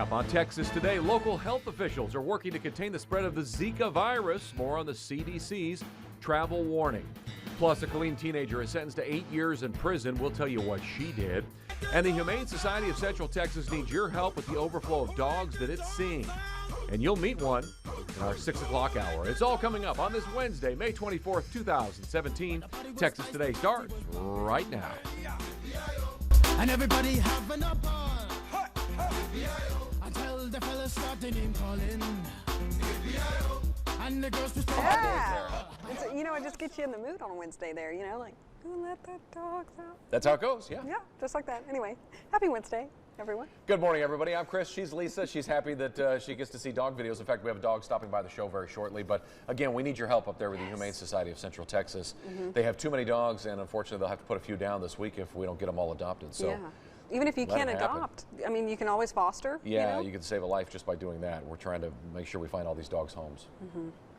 Up on Texas Today, local health officials are working to contain the spread of the Zika virus. More on the CDC's travel warning. Plus, a Killeen teenager is sentenced to 8 years in prison. We'll tell you what she did. And the Humane Society of Central Texas needs your help with the overflow of dogs that it's seeing. And you'll meet one in our 6 o'clock hour. It's all coming up on this Wednesday, May 24th, 2017. Texas Today starts right now. And everybody having a ball until the fellas start the name calling. And the girls It just gets you in the mood on a Wednesday there, like, who let the dogs out? That's how it goes, yeah. Yeah, just like that. Anyway, happy Wednesday, everyone. Good morning, everybody. I'm Chris. She's Lisa. She's happy that she gets to see dog videos. In fact, we have a dog stopping by the show very shortly. But again, we need your help up there with the Humane Society of Central Texas. They have too many dogs, and unfortunately, they'll have to put a few down this week if we don't get them all adopted. So. Yeah. Even if you can't adopt, you can always foster. Yeah, you can save a life just by doing that. We're trying to make sure we find all these dogs' homes.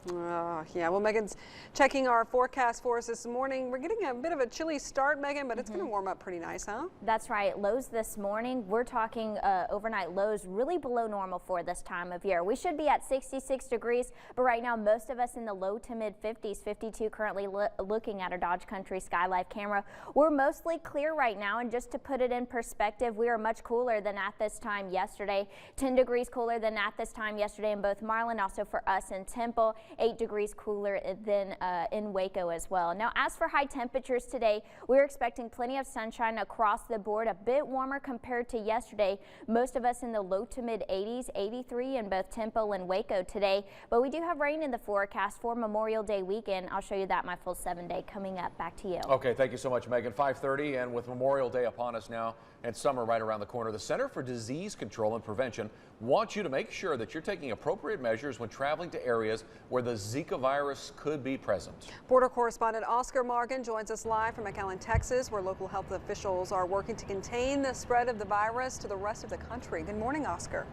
Well, Megan's checking our forecast for us this morning. We're getting a bit of a chilly start, Megan, but it's going to warm up pretty nice, huh? That's right. Lows this morning, we're talking overnight lows really below normal for this time of year. We should be at 66 degrees, but right now most of us in the low to mid 50s, 52 currently looking at our Dodge Country Skylife camera. We're mostly clear right now, and just to put it in perspective, we are much cooler than at this time yesterday. 10 degrees cooler than at this time yesterday in both Marlin, also for us in Temple. 8 degrees cooler than in Waco as well. Now, as for high temperatures today, we're expecting plenty of sunshine across the board, a bit warmer compared to yesterday. Most of us in the low to mid 80s, 83 in both Temple and Waco today. But we do have rain in the forecast for Memorial Day weekend. I'll show you that my full 7-day coming up. Back to you. Okay, thank you so much, Megan. 5:30, and with Memorial Day upon us now and summer right around the corner, the Center for Disease Control and Prevention wants you to make sure that you're taking appropriate measures when traveling to areas where the Zika virus could be present. Border correspondent Oscar Morgan joins us live from McAllen, Texas, where local health officials are working to contain the spread of the virus to the rest of the country. Good morning, Oscar.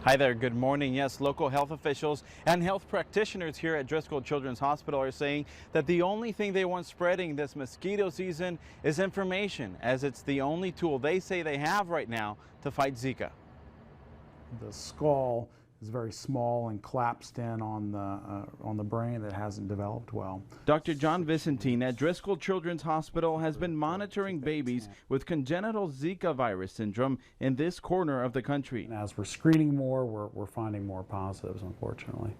Hi there, good morning. Yes, local health officials and health practitioners here at Driscoll Children's Hospital are saying that the only thing they want spreading this mosquito season is information, as it's the only tool they say they have right now to fight Zika. The skull is very small and collapsed in on the brain that hasn't developed well. Dr. John Vicentine at Driscoll Children's Hospital has been monitoring babies with congenital Zika virus syndrome in this corner of the country. And as we're screening more, we're finding more positives, unfortunately.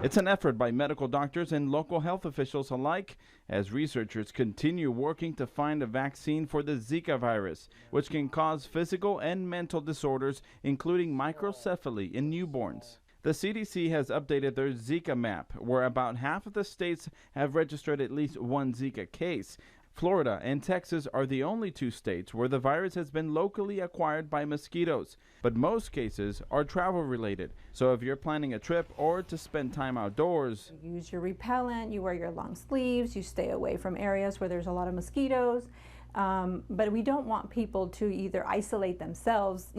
It's an effort by medical doctors and local health officials alike as researchers continue working to find a vaccine for the Zika virus, which can cause physical and mental disorders, including microcephaly in newborns. The CDC has updated their Zika map, where about half of the states have registered at least one Zika case. Florida and Texas are the only 2 states where the virus has been locally acquired by mosquitoes, but most cases are travel related. So if you're planning a trip or to spend time outdoors, you use your repellent, you wear your long sleeves, you stay away from areas where there's a lot of mosquitoes. But we don't want people to either isolate themselves,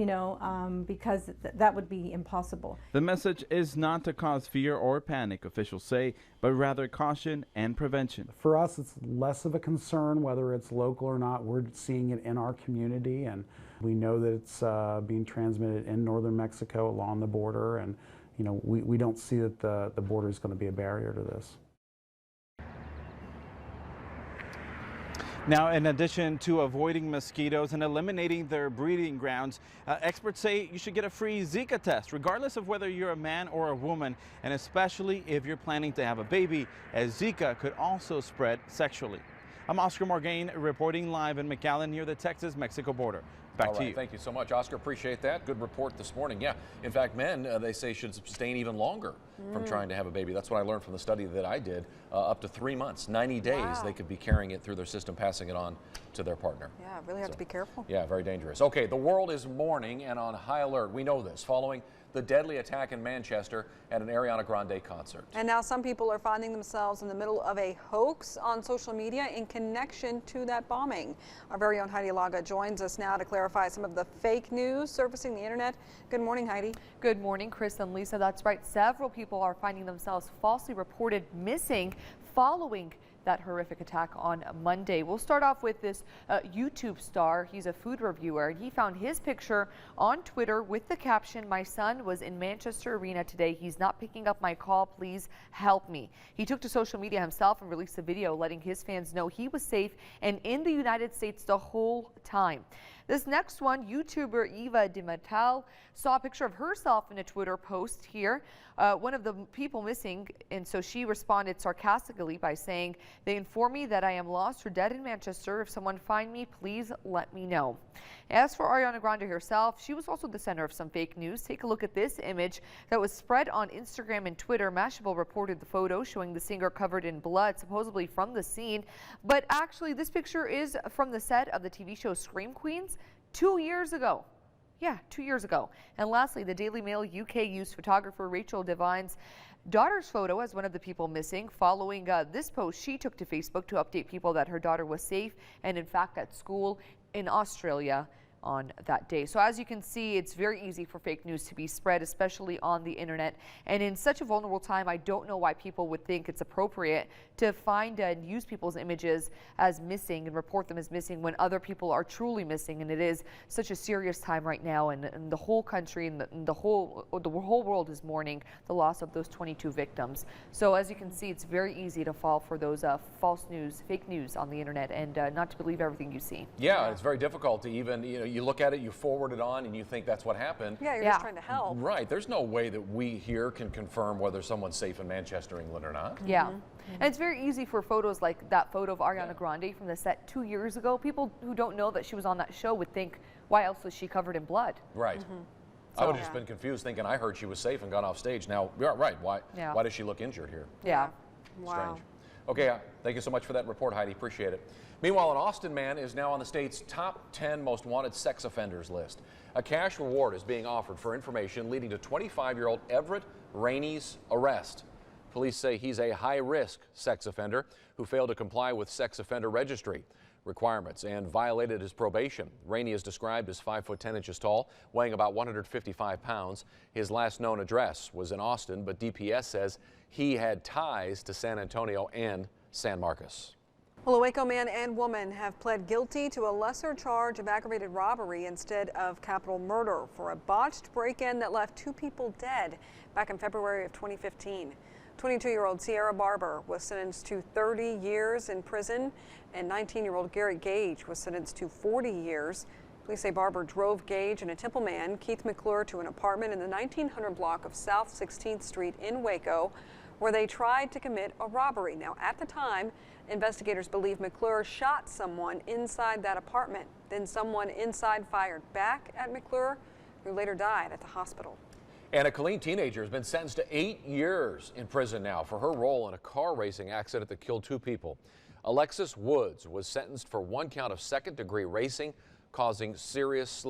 because that would be impossible. The message is not to cause fear or panic, officials say, but rather caution and prevention. For us, it's less of a concern whether it's local or not. We're seeing it in our community, and we know that it's being transmitted in northern Mexico along the border, and we don't see that the border is going to be a barrier to this. Now, in addition to avoiding mosquitoes and eliminating their breeding grounds, experts say you should get a free Zika test, regardless of whether you're a man or a woman, and especially if you're planning to have a baby, as Zika could also spread sexually. I'm Oscar Morgan reporting live in McAllen near the Texas-Mexico border. Back to you. Thank you so much, Oscar. Appreciate that. Good report this morning. Yeah, in fact, men, they say, should abstain even longer from trying to have a baby. That's what I learned from the study that I did. Up to 3 months, 90 days, they could be carrying it through their system, passing it on to their partner. Yeah, really have to be careful. Yeah, very dangerous. Okay, the world is mourning and on high alert. We know this, following the deadly attack in Manchester at an Ariana Grande concert. And now some people are finding themselves in the middle of a hoax on social media in connection to that bombing. Our very own Heidi Laga joins us now to clarify some of the fake news surfacing the internet. Good morning, Heidi. Good morning, Chris and Lisa. That's right. Several people are finding themselves falsely reported missing following that horrific attack on Monday. We'll start off with this YouTube star. He's a food reviewer, and he found his picture on Twitter with the caption, "My son was in Manchester Arena today. He's not picking up my call. Please help me." He took to social media himself and released a video letting his fans know he was safe and in the United States the whole time. This next one, YouTuber Eva DiMattel saw a picture of herself in a Twitter post here. One of the people missing, and so she responded sarcastically by saying, "They inform me that I am lost or dead in Manchester. If someone find me, please let me know." As for Ariana Grande herself, she was also the center of some fake news. Take a look at this image that was spread on Instagram and Twitter. Mashable reported the photo showing the singer covered in blood, supposedly from the scene. But actually, this picture is from the set of the TV show Scream Queens 2 years ago. Yeah, 2 years ago. And lastly, the Daily Mail UK used photographer Rachel Devine's daughter's photo as one of the people missing. Following this post, she took to Facebook to update people that her daughter was safe and in fact at school in Australia on that day. So as you can see, it's very easy for fake news to be spread, especially on the internet. And in such a vulnerable time, I don't know why people would think it's appropriate to find and use people's images as missing and report them as missing when other people are truly missing. And it is such a serious time right now, and the whole country and the whole world is mourning the loss of those 22 victims. So as you can see, it's very easy to fall for those false news, fake news on the internet, and not to believe everything you see. Yeah, it's very difficult to even, you look at it, you forward it on, and you think that's what happened. Yeah, you're just trying to help. Right. There's no way that we here can confirm whether someone's safe in Manchester, England or not. Yeah. And it's very easy for photos like that photo of Ariana Grande from the set 2 years ago. People who don't know that she was on that show would think, why else was she covered in blood? Right. I would have just been confused thinking I heard she was safe and gone off stage. Now, yeah, right. Why does she look injured here? Yeah. Wow. Strange. Okay, thank you so much for that report, Heidi. Appreciate it. Meanwhile, an Austin man is now on the state's top 10 most wanted sex offenders list. A cash reward is being offered for information leading to 25-year-old Everett Rainey's arrest. Police say he's a high-risk sex offender who failed to comply with sex offender registry requirements and violated his probation. Rainey is described as 5 foot 10 inches tall, weighing about 155 pounds. His last known address was in Austin, but DPS says he had ties to San Antonio and San Marcos. Well, a Waco man and woman have pled guilty to a lesser charge of aggravated robbery instead of capital murder for a botched break-in that left 2 people dead back in February of 2015. 22-year-old Sierra Barber was sentenced to 30 years in prison, and 19-year-old Garrett Gage was sentenced to 40 years. Police say Barber drove Gage and a Temple man, Keith McClure, to an apartment in the 1900 block of South 16th Street in Waco, where they tried to commit a robbery. Now, at the time, investigators believe McClure shot someone inside that apartment. Then someone inside fired back at McClure, who later died at the hospital. And a Killeen teenager has been sentenced to 8 years in prison now for her role in a car racing accident that killed 2 people. Alexis Woods was sentenced for 1 count of second-degree racing, causing serious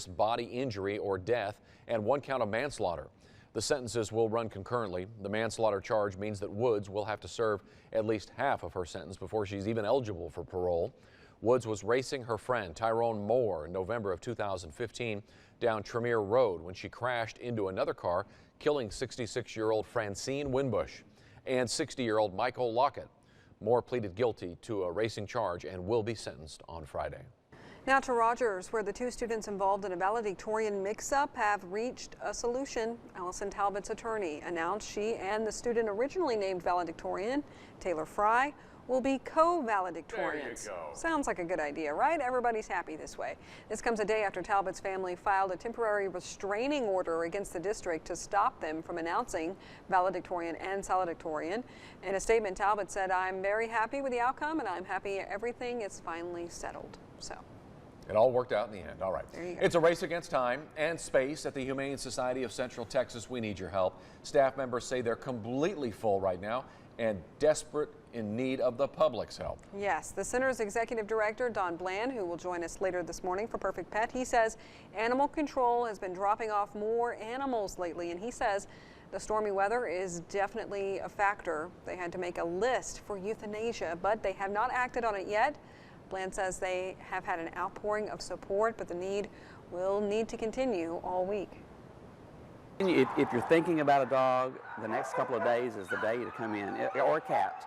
body injury or death, and 1 count of manslaughter. The sentences will run concurrently. The manslaughter charge means that Woods will have to serve at least half of her sentence before she's even eligible for parole. Woods was racing her friend Tyrone Moore in November of 2015 down Tremere Road when she crashed into another car, killing 66-year-old Francine Winbush and 60-year-old Michael Lockett. Moore pleaded guilty to a racing charge and will be sentenced on Friday. Now to Rogers, where the 2 students involved in a valedictorian mix-up have reached a solution. Allison Talbot's attorney announced she and the student originally named valedictorian, Taylor Fry, will be co-valedictorians. There you go. Sounds like a good idea, right? Everybody's happy this way. This comes a day after Talbot's family filed a temporary restraining order against the district to stop them from announcing valedictorian and salutatorian. In a statement, Talbot said, "I'm very happy with the outcome, and I'm happy everything is finally settled." So. It all worked out in the end. All right. There you go. It's a race against time and space at the Humane Society of Central Texas. We need your help. Staff members say they're completely full right now and desperate in need of the public's help. Yes, the center's executive director, Don Bland, who will join us later this morning for Perfect Pet, he says animal control has been dropping off more animals lately, and he says the stormy weather is definitely a factor. They had to make a list for euthanasia, but they have not acted on it yet. Bland says they have had an outpouring of support, but the need will need to continue all week. If you're thinking about a dog, the next couple of days is the day to come in, or a cat.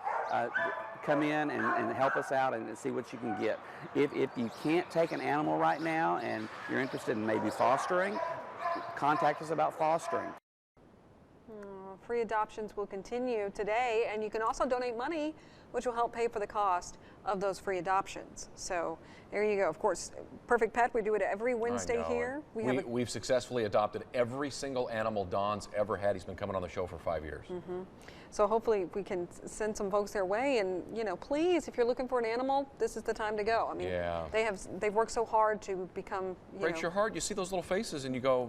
come in and help us out and see what you can get. If you can't take an animal right now and you're interested in maybe fostering, contact us about fostering. Free adoptions will continue today, and you can also donate money, which will help pay for the cost of those free adoptions. So there you go. Of course, Perfect Pet, we do it every Wednesday here. We've successfully adopted every single animal Don's ever had. He's been coming on the show for 5 years. So hopefully we can send some folks their way, and please, if you're looking for an animal, this is the time to go. I mean, they've worked so hard to become. Breaks your heart. You see those little faces, and you go,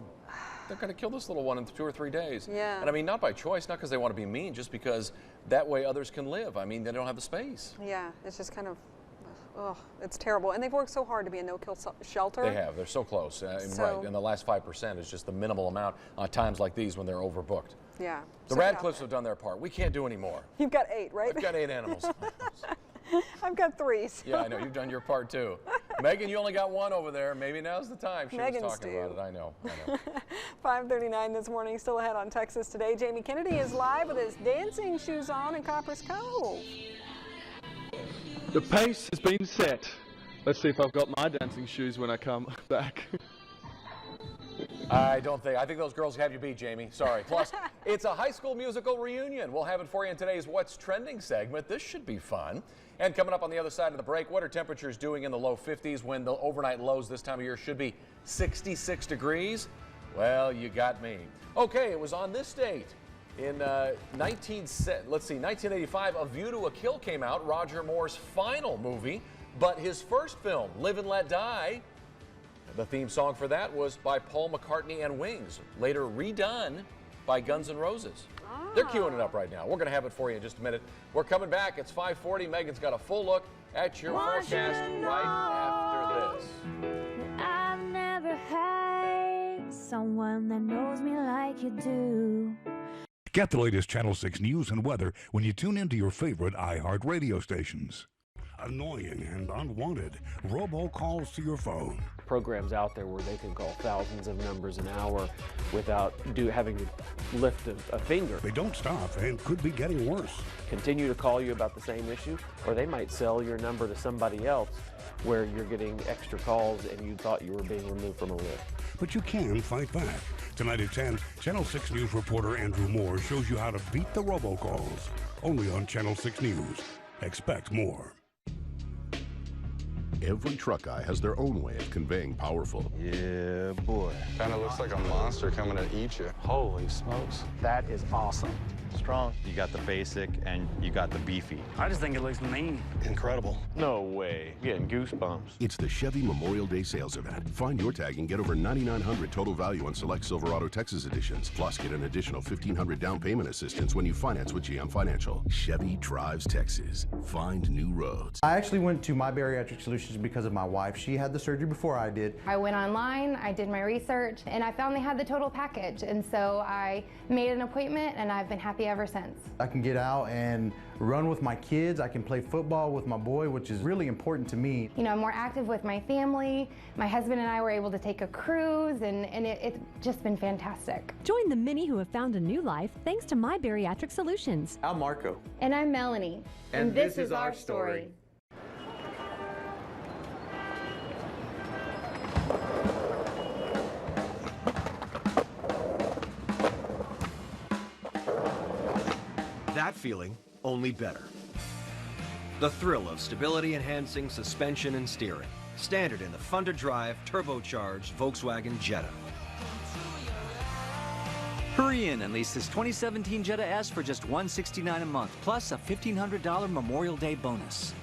they're going to kill this little one in 2 or 3 days. Yeah. And I mean, not by choice, not because they want to be mean, just because that way others can live. I mean, they don't have the space. Yeah, it's just kind of, it's terrible. And they've worked so hard to be a no-kill shelter. They have. They're so close. Right. And the last 5% is just the minimal amount on times like these when they're overbooked. Yeah. The Radcliffes have done their part. We can't do any more. You've got 8, right? I've got 8 animals. I've got 3. So. Yeah, I know. You've done your part, too. Megan, you only got 1 over there. Maybe now's the time. She was talking about it. I know. 5:39 this morning. Still ahead on Texas Today. Jamie Kennedy is live with his dancing shoes on in Copper's Cove. The pace has been set. Let's see if I've got my dancing shoes when I come back. I think those girls have you beat, Jamie. Sorry. Plus, it's a high school musical reunion. We'll have it for you in today's What's Trending segment. This should be fun. And coming up on the other side of the break, what are temperatures doing in the low 50s when the overnight lows this time of year should be 66 degrees? Well, you got me. Okay, it was on this date. In 1985, A View to a Kill came out, Roger Moore's final movie. But his first film, Live and Let Die, the theme song for that was by Paul McCartney and Wings, later redone by Guns N' Roses. They're queuing it up right now. We're going to have it for you in just a minute. We're coming back. It's 5:40. Megan's got a full look at your forecast right after this. I've never had someone that knows me like you do. Get the latest Channel 6 news and weather when you tune into your favorite iHeart radio stations. Annoying and unwanted robocalls to your phone. Programs out there where they can call thousands of numbers an hour without having to lift a finger. They don't stop and could be getting worse. Continue to call you about the same issue, or they might sell your number to somebody else where you're getting extra calls and you thought you were being removed from a list. But you can fight back. Tonight at 10, Channel 6 News reporter Andrew Moore shows you how to beat the robocalls. Only on Channel 6 News. Expect more. Every truck guy has their own way of conveying powerful. Yeah, boy. Kind of looks like a monster coming to eat you. Holy smokes. That is awesome. Strong. You got the basic and you got the beefy. I just think it looks mean. Incredible. No way. Getting goosebumps. It's the Chevy Memorial Day sales event. Find your tag and get over $9,900 total value on select Silverado Texas editions. Plus, get an additional $1,500 down payment assistance when you finance with GM Financial. Chevy drives Texas. Find new roads. I actually went to My Bariatric Solutions because of my wife. She had the surgery before I did. I went online, I did my research, and I found they had the total package. And so I made an appointment, and I've been happy ever since. I can get out and run with my kids. I can play football with my boy, which is really important to me. You know, I'm more active with my family. My husband and I were able to take a cruise, and it's just been fantastic. Join the many who have found a new life thanks to My Bariatric Solutions. I'm Marco. And I'm Melanie. And this is our story. That feeling, only better. The thrill of stability-enhancing suspension and steering. Standard in the fun-to-drive, turbocharged Volkswagen Jetta. Hurry in and lease this 2017 Jetta S for just $169 a month, plus a $1,500 Memorial Day bonus.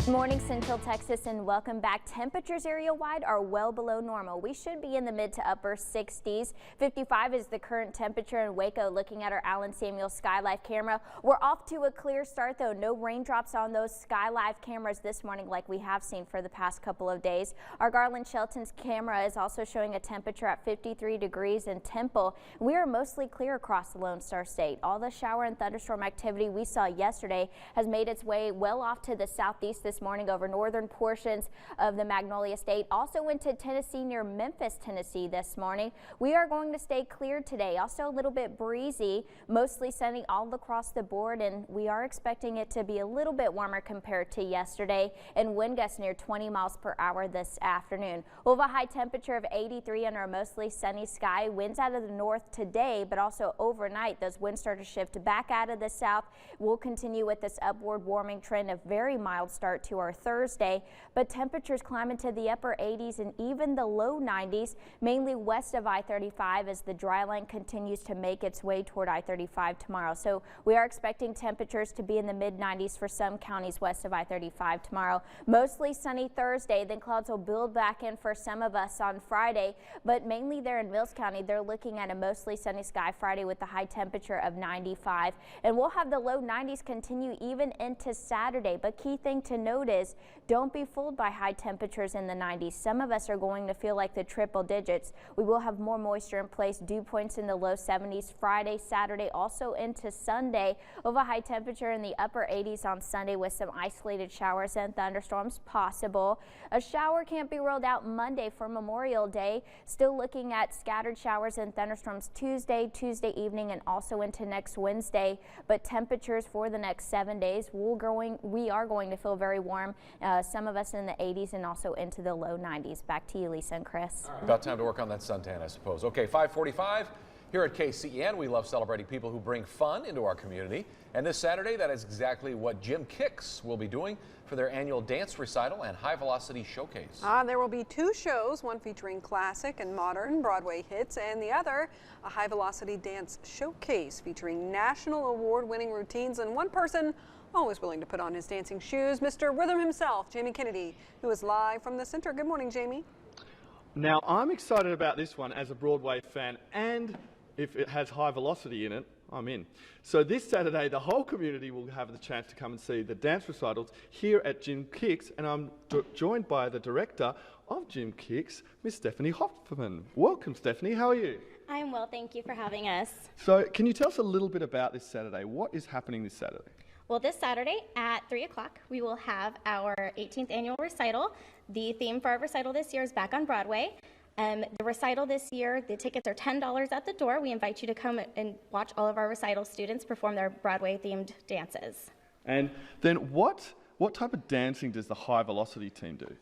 Morning Central Texas and welcome back. Temperatures area-wide are well below normal. We should be in the mid to upper 60s. 55 is the current temperature in Waco. Looking at our Allen Samuel SkyLife camera, we're off to a clear start though. No raindrops on those SkyLife cameras this morning like we have seen for the past couple of days. Our Garland Shelton's camera is also showing a temperature at 53 degrees in Temple. We are mostly clear across the Lone Star State. All the shower and thunderstorm activity we saw yesterday has made its way well off to the southeast this this morning over northern portions of the Magnolia State. Also into Tennessee near Memphis, Tennessee this morning. We are going to stay clear today. Also a little bit breezy, mostly sunny all across the board, and we are expecting it to be a little bit warmer compared to yesterday, and wind gusts near 20 miles per hour this afternoon. We'll have a high temperature of 83 under a mostly sunny sky. Winds out of the north today, but also overnight those winds start to shift back out of the south. We'll continue with this upward warming trend, of very mild start to our Thursday, but temperatures climb into the upper 80s and even the low 90s, mainly west of I-35 as the dry line continues to make its way toward I-35 tomorrow. So we are expecting temperatures to be in the mid-90s for some counties west of I-35 tomorrow. Mostly sunny Thursday, then clouds will build back in for some of us on Friday, but mainly there in Mills County, they're looking at a mostly sunny sky Friday with a high temperature of 95, and we'll have the low 90s continue even into Saturday. But key thing to note is don't be fooled by high temperatures in the 90s. Some of us are going to feel like the triple digits. We will have more moisture in place, dew points in the low 70s Friday, Saturday, also into Sunday. Of a high temperature in the upper 80s on Sunday with some isolated showers and thunderstorms possible. A shower can't be ruled out Monday for Memorial Day. Still looking at scattered showers and thunderstorms Tuesday evening, and also into next Wednesday. But temperatures for the next 7 days, we are going to feel very warm. Some of us in the 80s and also into the low 90s. Back to you, Lisa and Chris. About time to work on that suntan, I suppose. Okay, 5:45. Here at KCEN, we love celebrating people who bring fun into our community. And this Saturday, that is exactly what Jim Kicks will be doing for their annual dance recital and high velocity showcase. There will be two shows, one featuring classic and modern Broadway hits, and the other a high velocity dance showcase featuring national award-winning routines and one person always willing to put on his dancing shoes, Mr. Rhythm himself, Jamie Kennedy, who is live from the center. Good morning, Jamie. Now, I'm excited about this one as a Broadway fan, and if it has high velocity in it, I'm in. So this Saturday, the whole community will have the chance to come and see the dance recitals here at Jim Kicks, and I'm joined by the director of Jim Kicks, Miss Stephanie Hoffman. Welcome, Stephanie. How are you? I'm well, thank you for having us. So can you tell us a little bit about this Saturday? What is happening this Saturday? Well, this Saturday at 3 o'clock, we will have our 18th annual recital. The theme for our recital this year is Back on Broadway. The recital this year, the tickets are $10 at the door. We invite you to come and watch all of our recital students perform their Broadway-themed dances. And then what type of dancing does the high velocity team do?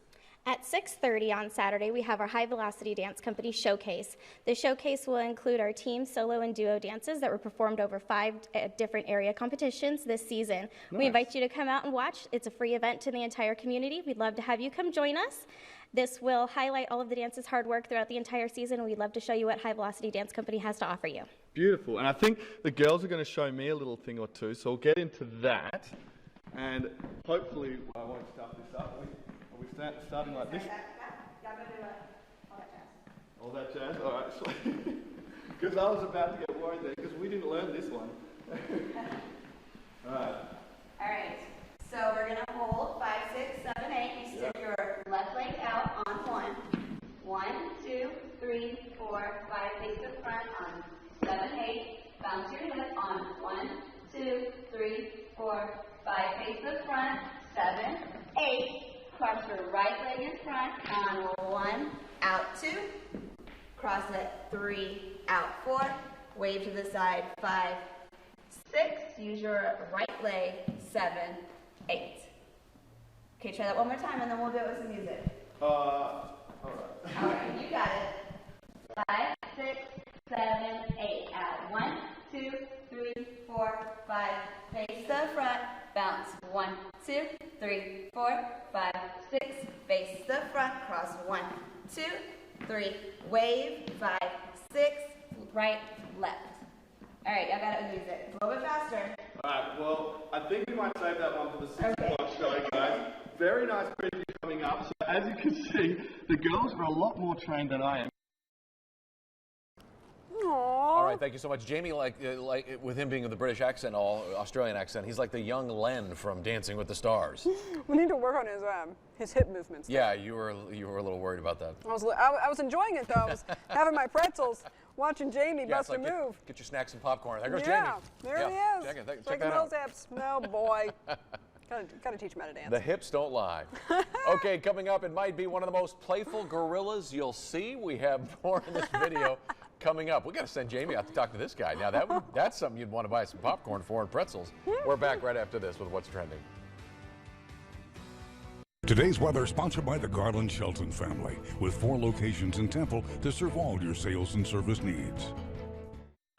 At 6:30 on Saturday, we have our High Velocity Dance Company Showcase. The showcase will include our team, solo, and duo dances that were performed over 5 different area competitions this season. Nice. We invite you to come out and watch. It's a free event to the entire community. We'd love to have you come join us. This will highlight all of the dance's hard work throughout the entire season, and we'd love to show you what High Velocity Dance Company has to offer you. Beautiful. And I think the girls are going to show me a little thing or two, so we'll get into that. And hopefully I won't start this up. Are we starting like this? All that jazz? All right. Because I was about to get worried there, because we didn't learn this one. All right. All right. So we're going to hold 5, 6, 7, 8. You stick your left leg out on 1. 1, 2, 3, 4, 5. Face the front on 7, 8. Bounce your hip on 1, 2, 3, 4, 5. Face the front. 7, 8. Cross your right leg in front on 1, out 2. Cross it 3, out 4. Wave to the side 5, 6. Use your right leg 7, 8. Okay, try that one more time and then we'll do it with some music. All right, you got it. 5, 6, 7, 8. Out 1, 2, 3, 4, 5. Face the front. Bounce 1, 2, 3, 4, 5, 6. Face the front. Cross 1, 2, 3. Wave 5, 6. Right, left. All right, y'all got it with music. A little bit faster. All right. Well, I think we might save that one for the 6 o'clock show, guys. Very nice preview coming up. So as you can see, the girls are a lot more trained than I am. All right, thank you so much, Jamie. Like with him being of the British accent, Australian accent, he's like the young Len from Dancing with the Stars. We need to work on his hip movements. Yeah, you were a little worried about that. I was enjoying it though. I was having my pretzels, watching Jamie bust a move. Get your snacks and popcorn. There goes Jamie. Yeah, there he is. Check that out. No boy. Gotta teach them how to dance. The hips don't lie. Okay, coming up, it might be one of the most playful gorillas you'll see. We have more in this video coming up. We got to send Jamie out to talk to this guy. Now that's something you'd want to buy some popcorn for and pretzels. We're back right after this with What's Trending. Today's weather sponsored by the Garland Shelton family, with 4 locations in Temple to serve all your sales and service needs.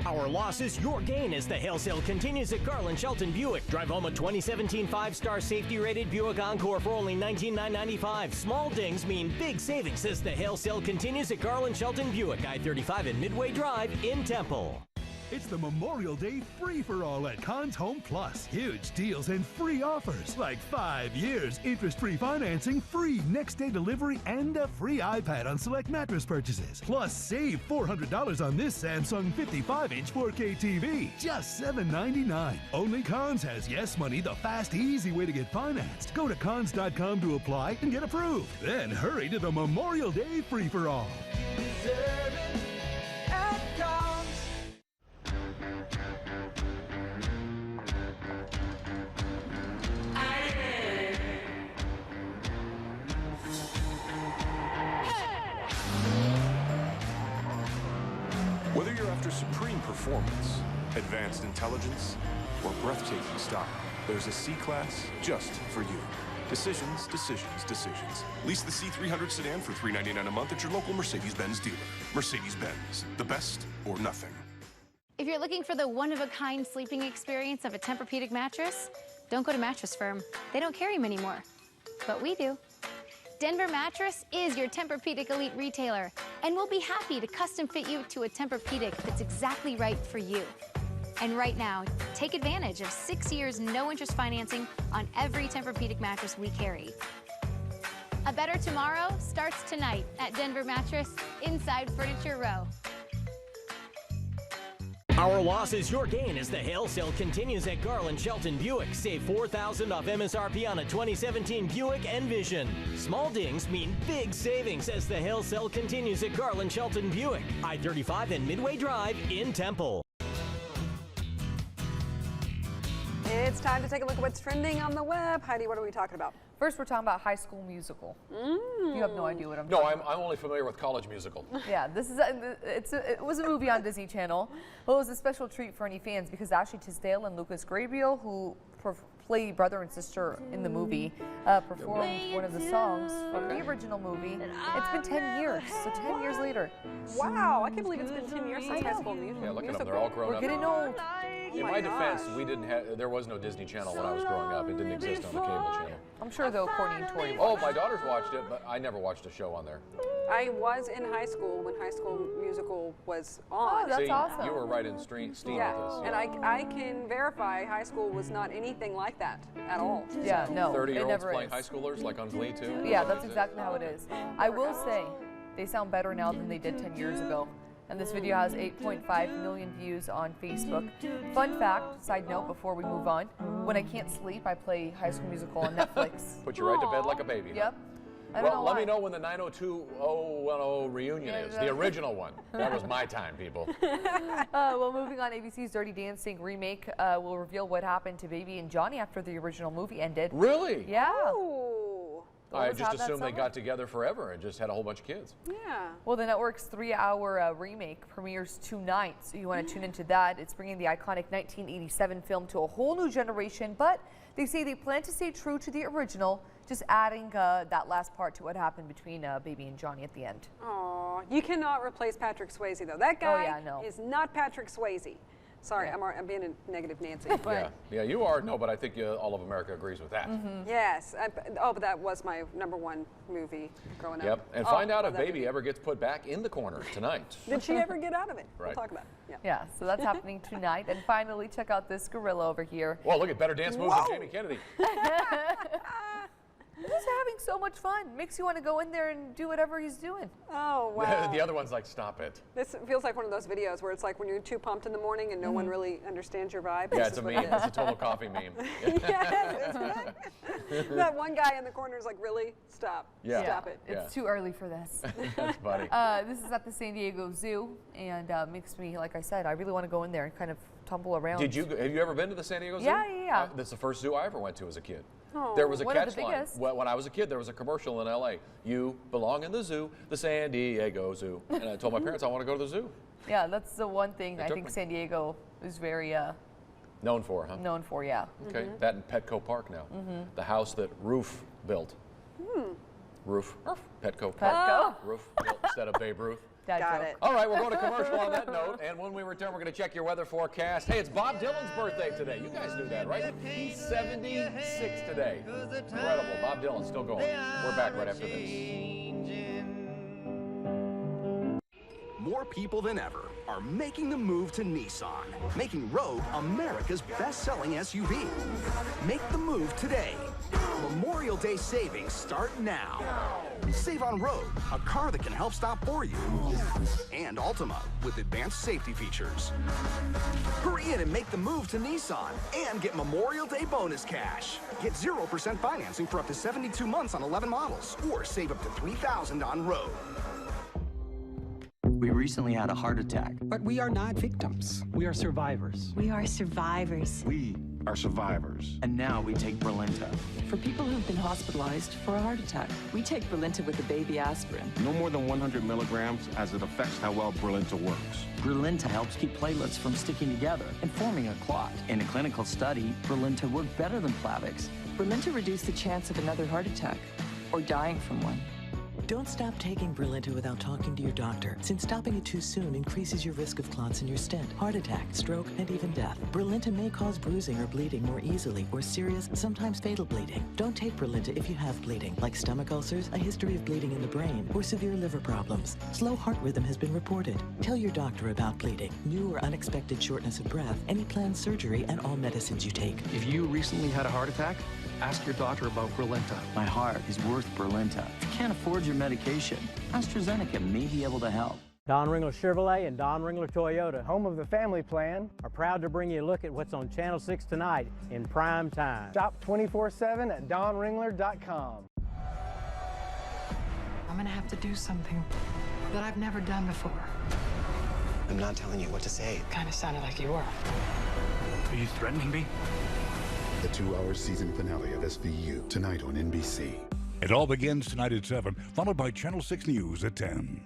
Our loss is your gain as the hail sale continues at Garland Shelton Buick. Drive home a 2017 5-star safety-rated Buick Encore for only $19,995. Small dings mean big savings as the hail sale continues at Garland Shelton Buick, I-35 and Midway Drive in Temple. It's the Memorial Day free-for-all at Conn's Home Plus. Huge deals and free offers like 5 years interest-free financing, free next-day delivery, and a free iPad on select mattress purchases. Plus, save $400 on this Samsung 55-inch 4K TV, just $799. Only Conn's has Yes Money, the fast, easy way to get financed. Go to cons.com to apply and get approved. Then hurry to the Memorial Day free-for-all. Whether you're after supreme performance, advanced intelligence, or breathtaking style, there's a C-Class just for you. Decisions, decisions, decisions. Lease the C300 sedan for $399 a month at your local Mercedes-Benz dealer. Mercedes-Benz, the best or nothing. If you're looking for the one-of-a-kind sleeping experience of a Tempur-Pedic mattress, don't go to Mattress Firm. They don't carry them anymore, but we do. Denver Mattress is your Tempur-Pedic elite retailer, and we'll be happy to custom fit you to a Tempur-Pedic that's exactly right for you. And right now, take advantage of 6 years no-interest financing on every Tempur-Pedic mattress we carry. A better tomorrow starts tonight at Denver Mattress inside Furniture Row. Our loss is your gain as the hail sale continues at Garland Shelton Buick. Save $4,000 off MSRP on a 2017 Buick Envision. Small dings mean big savings as the hail sale continues at Garland Shelton Buick, I-35 and Midway Drive in Temple. It's time to take a look at what's trending on the web. Heidi, what are we talking about? First, we're talking about High School Musical. You have no idea what I'm No, talking I'm only familiar with College Musical. Yeah, this is it was a movie on Disney Channel. Well, it was a special treat for any fans because Ashley Tisdale and Lucas Grabeel, who play brother and sister in the movie, performed one of the songs from the original movie. It's been 10 years, so 10 years later. Wow, I can't believe it's been 10 years since High School Musical. Yeah, look at them, they're all grown up. We're getting old. In my defense, there was no Disney Channel when I was growing up. It didn't exist on the cable channel. I'm sure though, Courtney and Tori Oh, my daughters watched it, but I never watched a show on there. I was in high school when High School Musical was on. Oh, that's See, awesome. You were right in steam with this. And I can verify High School was not anything like that at all. Yeah, no, 30-year-olds playing high schoolers like on Glee too? Yeah, that's exactly how it is. I will say, they sound better now than they did 10 years ago. And this video has 8.5 million views on Facebook. Fun fact, side note before we move on, when I can't sleep, I play High School Musical on Netflix. Put you right to bed like a baby. Yep. Well, let me know when the 90210 reunion is. The original one. That was my time, people. Well, moving on, ABC's Dirty Dancing remake will reveal what happened to Baby and Johnny after the original movie ended. Really? Yeah. I just assumed they got together forever and just had a whole bunch of kids. Yeah. Well, the network's 3-hour remake premieres tonight, so you want to tune into that. It's bringing the iconic 1987 film to a whole new generation, but they say they plan to stay true to the original, just adding that last part to what happened between Baby and Johnny at the end. Aw, you cannot replace Patrick Swayze, though. That guy no. is not Patrick Swayze. Sorry, I'm being a negative Nancy. But Yeah, you are. No, but I think all of America agrees with that. Yes. But that was my #1 movie growing up. Yep, and find out if Baby ever gets put back in the corner tonight. Did she ever get out of it? Right. We'll talk about it. Yeah, so that's happening tonight. And finally, check out this gorilla over here. Well, look at better dance moves than Jamie Kennedy. He's having so much fun. Makes you want to go in there and do whatever he's doing. Oh, wow. The other one's like, stop it. This feels like one of those videos where it's like when you're too pumped in the morning and no one really understands your vibe. Yeah, it's a meme. It's a total coffee meme. Yes, isn't it? That one guy in the corner is like, really? Stop. Yeah. Stop it. It's too early for this. That's funny. This is at the San Diego Zoo, and makes me, like I said, I really want to go in there and kind of tumble around. Have you ever been to the San Diego Zoo? Yeah. That's the first zoo I ever went to as a kid. Oh. There was a One of catch the line. biggest. When I was a kid, there was a commercial in LA. You belong in the zoo, the San Diego Zoo. And I told my parents I want to go to the zoo. Yeah, that's the one thing I took think me. San Diego is very Known for, huh? known for, yeah. Okay, that and Petco Park now. The house that Roof built. Roof, Petco Park. Petco. Roof built instead of Babe Ruth. Dad Got joke. it. All right, we're going to commercial on that note, and when we return, we're going to check your weather forecast. Hey, it's Bob Dylan's birthday today. You guys knew that, right? He's 76 today. Incredible. Bob Dylan still going. We're back right after this. More people than ever are making the move to Nissan, making Rogue America's best-selling SUV. Make the move today. Memorial Day savings start now. Save on Rogue, a car that can help stop for you. And Altima, with advanced safety features. Hurry in and make the move to Nissan and get Memorial Day bonus cash. Get 0% financing for up to 72 months on 11 models, or save up to $3,000 on Rogue. We recently had a heart attack. But we are not victims. We are survivors. We are survivors. We are survivors. And now we take Brilinta. For people who've been hospitalized for a heart attack, we take Brilinta with a baby aspirin. No more than 100 milligrams, as it affects how well Brilinta works. Brilinta helps keep platelets from sticking together and forming a clot. In a clinical study, Brilinta worked better than Plavix. Brilinta reduced the chance of another heart attack or dying from one. Don't stop taking Brilinta without talking to your doctor, since stopping it too soon increases your risk of clots in your stent, heart attack, stroke, and even death. Brilinta may cause bruising or bleeding more easily, or serious, sometimes fatal bleeding. Don't take Brilinta if you have bleeding, like stomach ulcers, a history of bleeding in the brain, or severe liver problems. Slow heart rhythm has been reported. Tell your doctor about bleeding, new or unexpected shortness of breath, any planned surgery, and all medicines you take. If you recently had a heart attack, ask your doctor about Brilinta. My heart is worth Brilinta. If you can't afford your medication, AstraZeneca may be able to help. Don Ringler Chevrolet and Don Ringler Toyota, home of the family plan, are proud to bring you a look at what's on Channel 6 tonight in prime time. Shop 24/7 at donringler.com. I'm gonna have to do something that I've never done before. I'm not telling you what to say. Kind of sounded like you were. Are you threatening me? The 2-hour season finale of SVU, tonight on NBC. It all begins tonight at 7, followed by Channel 6 News at 10.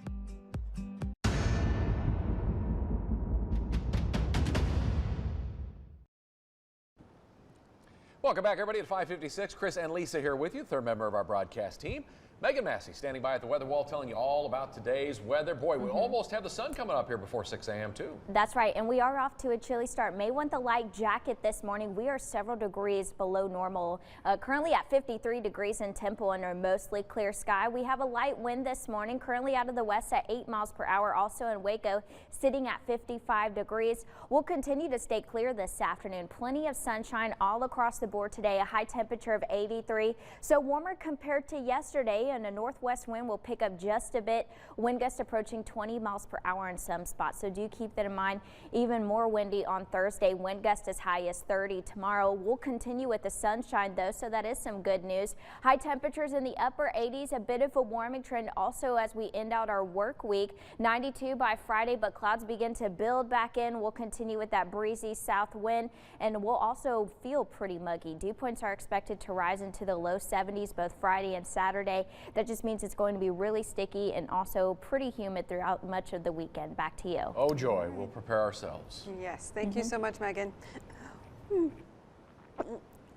Welcome back, everybody, at 5:56. Chris and Lisa here with you, third member of our broadcast team. Megan Massey standing by at the weather wall telling you all about today's weather. Boy, we almost have the sun coming up here before 6 a.m. too. That's right, and we are off to a chilly start. May want the light jacket this morning. We are several degrees below normal. Currently at 53 degrees in Temple under mostly clear sky. We have a light wind this morning, currently out of the west at 8 miles per hour. Also in Waco, sitting at 55 degrees. We'll continue to stay clear this afternoon. Plenty of sunshine all across the board today. A high temperature of 83, so warmer compared to yesterday. And a northwest wind will pick up just a bit. Wind gusts approaching 20 miles per hour in some spots, so do keep that in mind. Even more windy on Thursday. Wind gusts as high as 30 tomorrow. We'll continue with the sunshine though, so that is some good news. High temperatures in the upper 80s, a bit of a warming trend also as we end out our work week. 92 by Friday, but clouds begin to build back in. We'll continue with that breezy south wind, and we'll also feel pretty muggy. Dew points are expected to rise into the low 70s both Friday and Saturday. That just means it's going to be really sticky and also pretty humid throughout much of the weekend. Back to you. Oh joy, we'll prepare ourselves. Yes, thank you so much, Megan.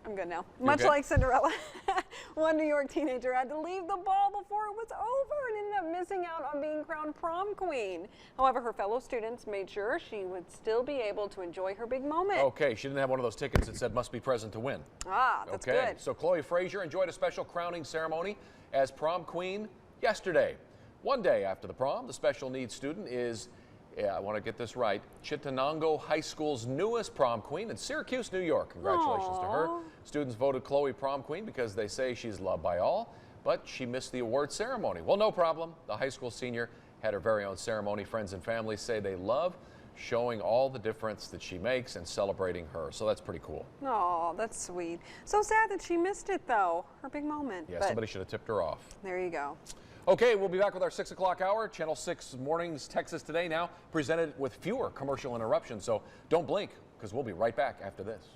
I'm good now. You're Much good? like Cinderella, one New York teenager had to leave the ball before it was over and ended up missing out on being crowned prom queen. However, her fellow students made sure she would still be able to enjoy her big moment. Okay, she didn't have one of those tickets that said must be present to win. Ah, that's Okay, good. so Chloe Frazier enjoyed a special crowning ceremony as prom queen yesterday. One day after the prom, the special needs student is, I want to get this right, Chittenango High School's newest prom queen in Syracuse, New York. Congratulations to her. Students voted Chloe prom queen because they say she's loved by all, but she missed the award ceremony. Well, no problem. The high school senior had her very own ceremony. Friends and family say they love showing all the difference that she makes and celebrating her. So that's pretty cool. Oh, that's sweet. So sad that she missed it, though. Her big moment. Yeah, but somebody should have tipped her off. there you go. Okay, we'll be back with our 6 o'clock hour. Channel 6 Mornings Texas Today now presented with fewer commercial interruptions. So don't blink, because we'll be right back after this.